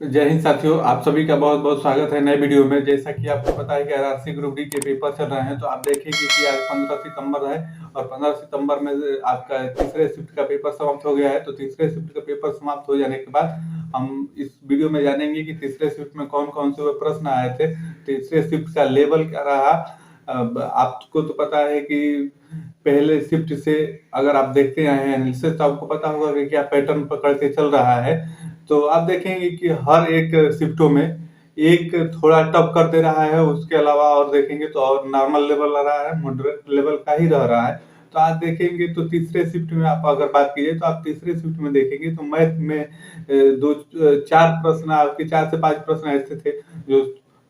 जय हिंद साथियों, आप सभी का बहुत बहुत स्वागत है नए वीडियो में। जैसा कि आपको पता है कि आरआरसी ग्रुप डी के पेपर चल रहे हैं, तो आप देखेंगे कि आज 15 सितंबर है और 15 सितंबर में आपका तीसरे शिफ्ट का पेपर समाप्त हो गया है। तो तीसरे शिफ्ट का पेपर समाप्त हो जाने के बाद हम इस वीडियो में जानेंगे कि तीसरे शिफ्ट में कौन कौन से प्रश्न आए थे, तीसरे शिफ्ट का लेवल क्या रहा। अब आपको तो पता है कि पहले शिफ्ट से अगर आप देखते आए हैं एनालिसिस, तो आपको पता होगा कि क्या पैटर्न पकड़ के चल रहा है। तो आप देखेंगे कि हर एक शिफ्टों में एक थोड़ा टफ कर दे रहा है, उसके अलावा और देखेंगे तो और नॉर्मल लेवल रहा है, मॉडरेट लेवल का ही रह रहा है। तो आज देखेंगे तो तीसरे शिफ्ट में आप अगर बात कीजिए तो आप तीसरे शिफ्ट में देखेंगे तो मैथ में चार प्रश्न, आपके 4 से 5 प्रश्न ऐसे थे जो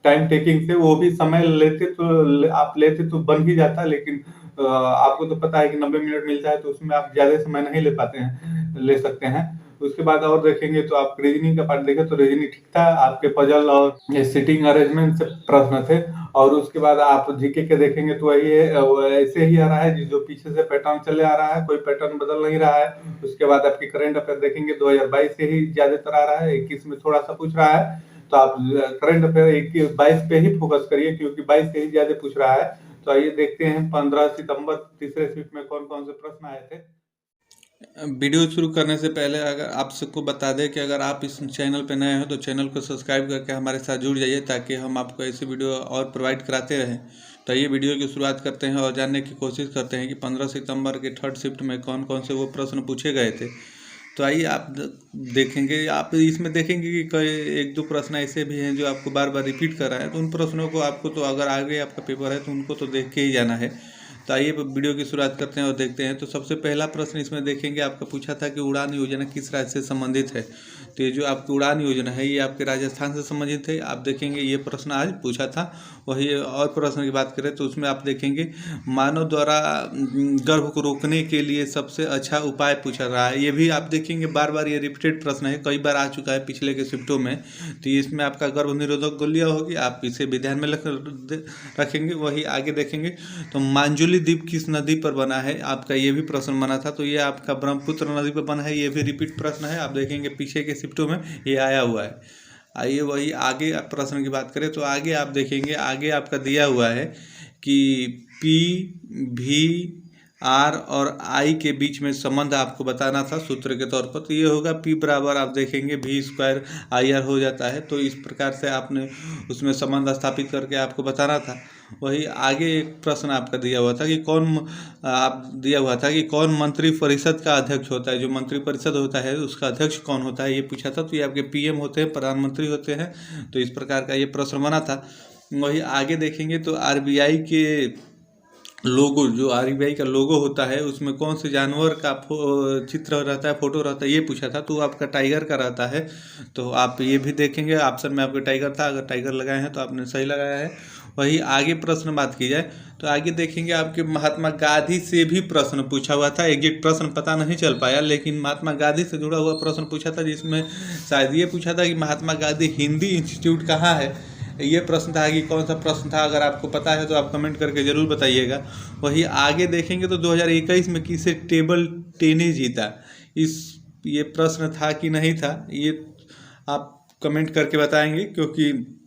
टाइम टेकिंग से, वो भी समय लेते तो आप लेते तो बन ही जाता, लेकिन आपको तो पता है कि 90 मिनट मिलता है, तो उसमें आप ज्यादा समय नहीं ले पाते हैं, ले सकते हैं। उसके बाद और देखेंगे तो आप रीजनिंग का पार्ट देखें तो रीजनिंग ठीक था, आपके पजल और ये सिटिंग अरेंजमेंट से प्रश्न थे। और उसके बाद आप जीके के देखेंगे तो वही है, वो ऐसे ही आ रहा है जो पीछे से पैटर्न चले आ रहा है, कोई पैटर्न बदल नहीं रहा है। उसके बाद आपके करंट अफेयर देखेंगे 2022 से ही ज्यादातर आ रहा है, 21 में थोड़ा सा पूछ रहा है। तो आप करंट अफेयर 22 पे ही फोकस करिए, क्योंकि 22 से ही ज्यादा पूछ रहा है। तो आइए देखते हैं 15 सितंबर तीसरे शिफ्ट में कौन कौन से प्रश्न आए थे। वीडियो शुरू करने से पहले अगर आप सबको बता दें कि अगर आप इस चैनल पर नए हो तो चैनल को सब्सक्राइब करके हमारे साथ जुड़ जाइए, ताकि हम आपको ऐसी वीडियो और प्रोवाइड कराते रहें। तो ये वीडियो की शुरुआत करते हैं और जानने की कोशिश करते हैं कि 15 सितंबर के थर्ड शिफ्ट में कौन कौन से वो प्रश्न पूछे गए थे। तो आइए आप देखेंगे, आप इसमें देखेंगे कि कई एक दो प्रश्न ऐसे भी हैं जो आपको बार बार रिपीट कर रहा है। तो उन प्रश्नों को आपको, तो अगर आगे आपका पेपर है तो उनको तो देख के ही जाना है। तो आइए वीडियो की शुरुआत करते हैं और देखते हैं। तो सबसे पहला प्रश्न इसमें देखेंगे, आपका पूछा था कि उड़ान योजना किस राज्य से संबंधित है। तो ये जो आपकी उड़ान योजना है ये आपके राजस्थान से संबंधित है। आप देखेंगे ये प्रश्न आज पूछा था। वही और प्रश्न की बात करें तो उसमें आप देखेंगे मानव द्वारा गर्भ को रोकने के लिए सबसे अच्छा उपाय पूछा रहा है। ये भी आप देखेंगे बार बार ये रिपीटेड प्रश्न है, कई बार आ चुका है पिछले के शिफ्टों में। तो इसमें आपका गर्भ निरोधक गोलियां होगी, आप इसे भी ध्यान में रखेंगे। वही आगे देखेंगे तो मांजुली द्वीप किस नदी पर बना है, आपका ये भी प्रश्न बना था। तो ये आपका ब्रह्मपुत्र नदी पर बना है, ये भी रिपीट प्रश्न है। आप देखेंगे पीछे के शिफ्टों में ये आया हुआ है। आइए वही आगे प्रश्न की बात करें तो आगे आप देखेंगे, आगे आपका दिया हुआ है कि पी भी आर और आई के बीच में संबंध आपको बताना था सूत्र के तौर पर। तो ये होगा पी बराबर, आप देखेंगे भी स्क्वायर आई आर हो जाता है। तो इस प्रकार से आपने उसमें संबंध स्थापित करके आपको बताना था। वही आगे एक प्रश्न आपका दिया हुआ था कि कौन मंत्री परिषद का अध्यक्ष होता है। जो मंत्री परिषद होता है उसका अध्यक्ष कौन होता है ये पूछा था। तो ये आपके पीएम होते हैं, प्रधानमंत्री होते हैं। तो इस प्रकार का ये प्रश्न बना था। वही आगे देखेंगे तो आरबीआई के लोगो, जो आरबीआई का लोगो होता है उसमें कौन से जानवर का चित्र रहता है, फोटो रहता है, ये पूछा था। तो आपका टाइगर का रहता है। तो आप ये भी देखेंगे, ऑप्शन में आपका टाइगर था, अगर टाइगर लगाए हैं तो आपने सही लगाया है। वही आगे प्रश्न बात की जाए तो आगे देखेंगे आपके महात्मा गांधी से भी प्रश्न पूछा हुआ था। एग्जैक्ट प्रश्न पता नहीं चल पाया, लेकिन महात्मा गांधी से जुड़ा हुआ प्रश्न पूछा था, जिसमें शायद ये पूछा था कि महात्मा गांधी हिंदी इंस्टीट्यूट कहाँ है। ये प्रश्न था कि कौन सा प्रश्न था, अगर आपको पता है तो आप कमेंट करके ज़रूर बताइएगा। वही आगे देखेंगे तो 2021 में किसे टेबल टेनिस जीता, ये प्रश्न था कि नहीं था, ये आप कमेंट करके बताएंगे। क्योंकि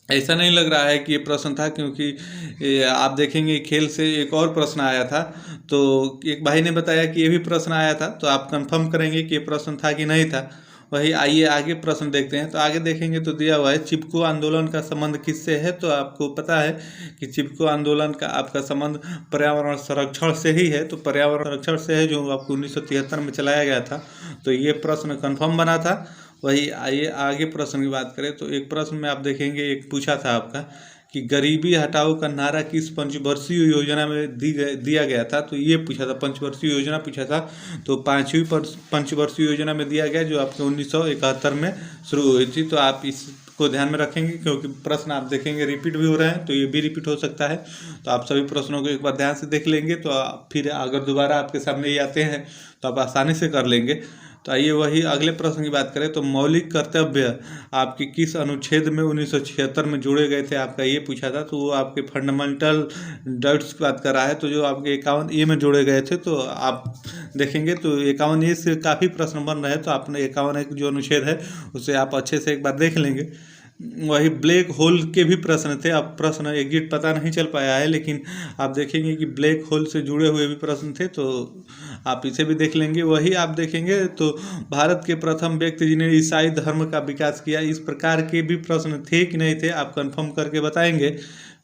ऐसा नहीं लग रहा है कि ये प्रश्न था, क्योंकि आप देखेंगे खेल से एक और प्रश्न आया था। तो एक भाई ने बताया कि ये भी प्रश्न आया था, तो आप कंफर्म करेंगे कि ये प्रश्न था कि नहीं था। वही आइए आगे प्रश्न देखते हैं। तो आगे देखेंगे तो दिया हुआ है चिपको आंदोलन का संबंध किससे है। तो आपको पता है कि चिपको आंदोलन का आपका संबंध पर्यावरण संरक्षण से ही है। तो पर्यावरण संरक्षण से है, जो आपको 1973 में चलाया गया था। तो ये प्रश्न कन्फर्म बना था। वही आइए आगे प्रश्न की बात करें तो एक प्रश्न में आप देखेंगे, एक पूछा था आपका कि गरीबी हटाओ का नारा किस पंचवर्षीय योजना में दिया गया था। तो ये पूछा था, पंचवर्षीय योजना पूछा था। तो 5वीं पंचवर्षीय योजना में दिया गया, जो आपके 1971 में शुरू हुई थी। तो आप इसको ध्यान में रखेंगे, क्योंकि प्रश्न आप देखेंगे रिपीट भी हो रहे हैं, तो ये भी रिपीट हो सकता है। तो आप सभी प्रश्नों को एक बार ध्यान से देख लेंगे, तो फिर अगर दोबारा आपके सामने ये आते हैं तो आप आसानी से कर लेंगे। तो आइए वही अगले प्रश्न की बात करें तो मौलिक कर्तव्य आपके किस अनुच्छेद में 1976 में जोड़े गए थे, आपका ये पूछा था। तो वो आपके फंडामेंटल राइट्स की बात कर रहा है, तो जो आपके 51A में जोड़े गए थे। तो आप देखेंगे तो 51A से काफ़ी प्रश्न बन रहे हैं, तो आपने 51A जो अनुच्छेद है उसे आप अच्छे से एक बार देख लेंगे। वही ब्लैक होल के भी प्रश्न थे। अब प्रश्न एग्जिट पता नहीं चल पाया है, लेकिन आप देखेंगे कि ब्लैक होल से जुड़े हुए भी प्रश्न थे, तो आप इसे भी देख लेंगे। वही आप देखेंगे तो भारत के प्रथम व्यक्ति जिन्हें ईसाई धर्म का विकास किया, इस प्रकार के भी प्रश्न थे कि नहीं थे, आप कंफर्म करके बताएंगे।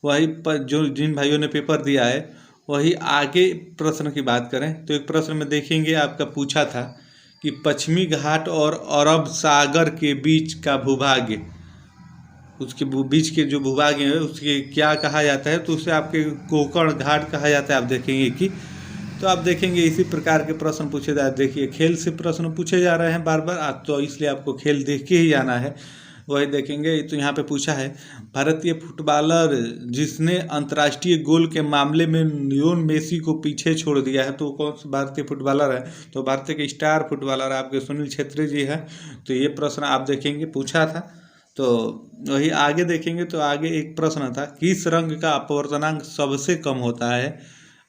वही जो जिन भाइयों ने पेपर दिया है, वही आगे प्रश्न की बात करें तो एक प्रश्न में देखेंगे आपका पूछा था कि पश्चिमी घाट और अरब सागर के बीच का भूभाग, उसके बीच के जो भूभाग है उसके क्या कहा जाता है, तो उसे आपके कोकण घाट कहा जाता है। आप देखेंगे कि तो आप देखेंगे इसी प्रकार के प्रश्न पूछे जा रहे हैं। देखिए खेल से प्रश्न पूछे जा रहे हैं बार बार, तो इसलिए आपको खेल देख के ही जाना है। वही देखेंगे तो यहाँ पे पूछा है भारतीय फुटबॉलर जिसने अंतर्राष्ट्रीय गोल के मामले में लियोन मेसी को पीछे छोड़ दिया है, तो कौन सा भारतीय फुटबॉलर है, तो भारतीय के स्टार फुटबॉलर आपके सुनील छेत्री जी हैं। तो ये प्रश्न आप देखेंगे पूछा था। तो वही आगे देखेंगे तो आगे एक प्रश्न था किस रंग का अपवर्तनांक सबसे कम होता है,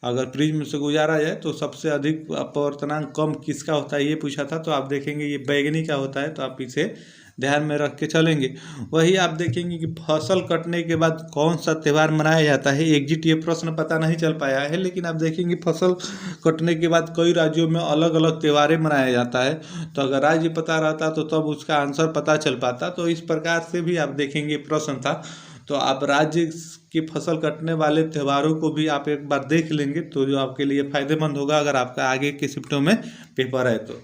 अगर प्रिज्म से गुजारा जाए तो सबसे अधिक अपवर्तनांक कम किसका होता है, ये पूछा था। तो आप देखेंगे ये बैगनी का होता है, तो आप इसे ध्यान में रख के चलेंगे। वही आप देखेंगे कि फसल कटने के बाद कौन सा त्यौहार मनाया जाता है, एग्जिट ये प्रश्न पता नहीं चल पाया है, लेकिन आप देखेंगे फसल कटने के बाद कई राज्यों में अलग अलग त्यौहारें मनाया जाता है। तो अगर राज्य पता रहता तो तब उसका आंसर पता चल पाता। तो इस प्रकार से भी आप देखेंगे प्रश्न था। तो आप राज्य की फसल कटने वाले त्योहारों को भी आप एक बार देख लेंगे, तो जो आपके लिए फ़ायदेमंद होगा अगर आपका आगे के शिफ्टों में पेपर है। तो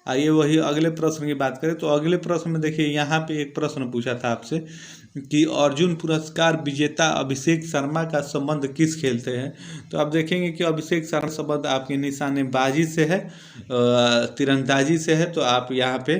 आइए वही अगले प्रश्न की बात करें। तो अगले प्रश्न में देखिए यहाँ पे एक प्रश्न पूछा था आपसे कि अर्जुन पुरस्कार विजेता अभिषेक शर्मा का संबंध किस खेल से है। तो आप देखेंगे कि अभिषेक शर्मा संबंध आपके निशानेबाजी से है, तीरंदाजी से है। तो आप यहाँ पे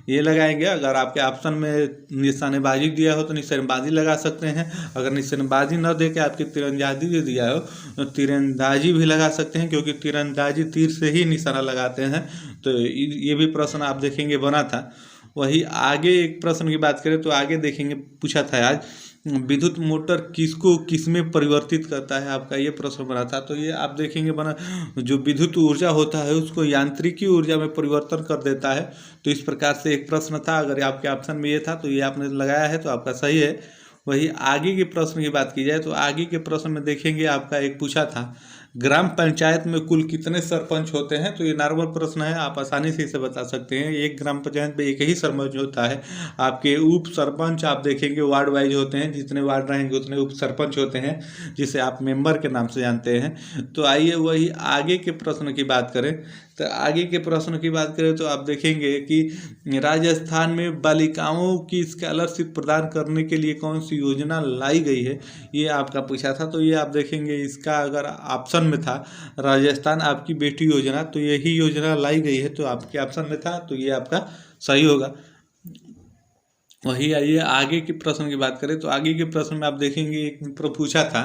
ये लगाएंगे, अगर आपके ऑप्शन में निशानेबाजी दिया हो तो निशानेबाजी लगा सकते हैं, अगर निशानेबाजी न दे के आपकी तीरंदाजी भी दिया हो तो तीरंदाजी भी लगा सकते हैं, क्योंकि तीरंदाजी तीर से ही निशाना लगाते हैं। तो ये भी प्रश्न आप देखेंगे बना था। वही आगे एक प्रश्न की बात करें तो आगे देखेंगे पूछा था आज विद्युत मोटर किसको किसमें परिवर्तित करता है, आपका ये प्रश्न बना था। तो ये आप देखेंगे बना जो विद्युत ऊर्जा होता है उसको यांत्रिकी ऊर्जा में परिवर्तन कर देता है। तो इस प्रकार से एक प्रश्न था, अगर आपके ऑप्शन में ये था तो ये आपने लगाया है तो आपका सही है। वही आगे के प्रश्न की बात की जाए तो आगे के प्रश्न में देखेंगे आपका एक पूछा था ग्राम पंचायत में कुल कितने सरपंच होते हैं। तो ये नॉर्मल प्रश्न है, आप आसानी से इसे बता सकते हैं। एक ग्राम पंचायत में एक ही सरपंच होता है। आपके उप सरपंच आप देखेंगे वार्ड वाइज होते हैं, जितने वार्ड रहेंगे उतने उप सरपंच होते हैं, जिसे आप मेंबर के नाम से जानते हैं। तो आइए वही आगे के प्रश्न की बात करें। तो आगे के प्रश्न की बात करें तो आप देखेंगे कि राजस्थान में बालिकाओं की स्कॉलरशिप प्रदान करने के लिए कौन सी योजना लाई गई है, ये आपका पूछा था। तो ये आप देखेंगे इसका अगर ऑप्शन में था राजस्थान आपकी बेटी योजना, तो यही योजना लाई गई है, तो आपके ऑप्शन में था तो ये आपका सही होगा। वही आइए आगे के प्रश्न की बात करें तो आगे के प्रश्न में आप देखेंगे एक पूछा था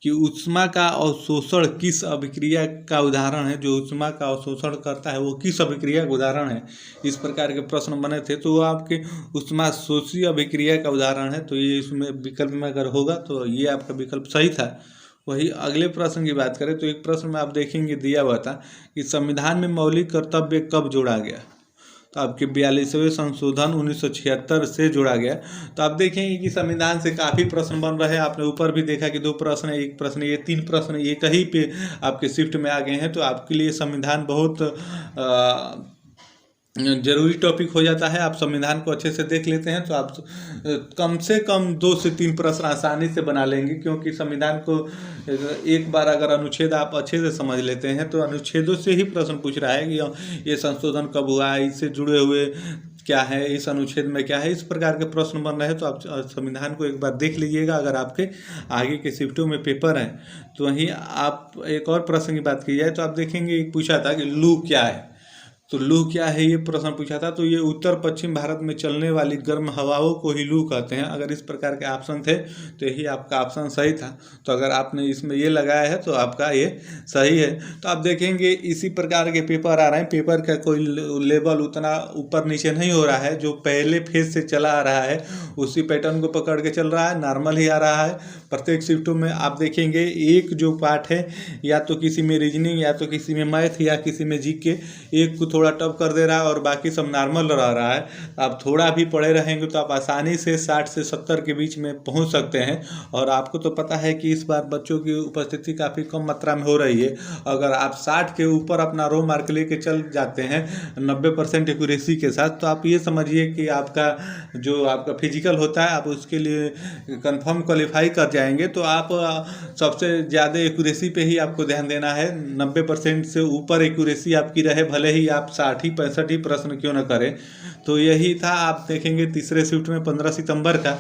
कि ऊष्मा का अवशोषण किस अभिक्रिया का उदाहरण है, जो ऊष्मा का अवशोषण करता है वो किस अभिक्रिया का उदाहरण है। इस प्रकार के प्रश्न बने थे, तो वो आपके ऊष्माशोषी अभिक्रिया का उदाहरण है। तो ये इसमें विकल्प में अगर होगा तो ये आपका विकल्प सही था। वही अगले प्रश्न की बात करें तो एक प्रश्न में आप देखेंगे दिया हुआ था कि संविधान में मौलिक कर्तव्य कब जोड़ा गया। तो आपके 42वें संशोधन 1976 से जोड़ा गया। तो आप देखेंगे कि संविधान से काफ़ी प्रश्न बन रहे हैं। आपने ऊपर भी देखा कि 2 प्रश्न है, एक प्रश्न ये 3 प्रश्न ये कहीं पे आपके शिफ्ट में आ गए हैं। तो आपके लिए संविधान बहुत जरूरी टॉपिक हो जाता है। आप संविधान को अच्छे से देख लेते हैं तो आप कम से कम 2 से 3 प्रश्न आसानी से बना लेंगे, क्योंकि संविधान को एक बार अगर अनुच्छेद आप अच्छे से समझ लेते हैं तो अनुच्छेदों से ही प्रश्न पूछ रहा है कि ये संशोधन कब हुआ, इससे जुड़े हुए क्या है, इस अनुच्छेद में क्या है, इस प्रकार के प्रश्न बन रहे हैं। तो आप संविधान को एक बार देख लीजिएगा अगर आपके आगे के शिफ्टों में पेपर हैं। तो वहीं आप एक और प्रश्न की बात की जाए तो आप देखेंगे पूछा था कि लू क्या है। तो लू क्या है ये प्रश्न पूछा था। तो ये उत्तर पश्चिम भारत में चलने वाली गर्म हवाओं को ही लू कहते हैं। अगर इस प्रकार के ऑप्शन थे तो यही आपका ऑप्शन सही था। तो अगर आपने इसमें ये लगाया है तो आपका ये सही है। तो आप देखेंगे इसी प्रकार के पेपर आ रहे हैं। पेपर का कोई लेवल उतना ऊपर नीचे नहीं हो रहा है, जो पहले फेज से चला आ रहा है उसी पैटर्न को पकड़ के चल रहा है, नॉर्मल ही आ रहा है। प्रत्येक शिफ्टों में आप देखेंगे एक जो पार्ट है, या तो किसी में रीजनिंग, या तो किसी में मैथ, या किसी में जीके, एक को थोड़ा टफ कर दे रहा है और बाकी सब नॉर्मल रह रहा है। आप थोड़ा भी पढ़े रहेंगे तो आप आसानी से 60 से 70 के बीच में पहुंच सकते हैं। और आपको तो पता है कि इस बार बच्चों की उपस्थिति काफ़ी कम मात्रा में हो रही है। अगर आप 60 के ऊपर अपना रो मार्क लेके चल जाते हैं 90% एक्यूरेसी के साथ, तो आप ये समझिए कि आपका जो आपका फिजिकल होता है आप उसके लिए कंफर्म क्वालिफाई कर जाएंगे। तो आप सबसे ज़्यादा एक्यूरेसी पे ही आपको ध्यान देना है। 90% से ऊपर एक्यूरेसी आपकी रहे, भले ही आप 60 ही 65 ही प्रश्न क्यों न करें। तो यही था। आप देखेंगे तीसरे शिफ्ट में 15 सितंबर का।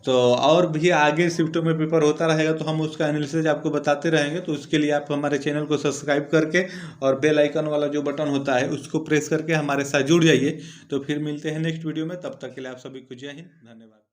तो और भी आगे शिफ्टों में पेपर होता रहेगा तो हम उसका एनालिसिस आपको बताते रहेंगे। तो उसके लिए आप हमारे चैनल को सब्सक्राइब करके और बेल आइकन वाला जो बटन होता है उसको प्रेस करके हमारे साथ जुड़ जाइए। तो फिर मिलते हैं नेक्स्ट वीडियो में। तब तक के लिए आप सभी को जय हिंद, धन्यवाद।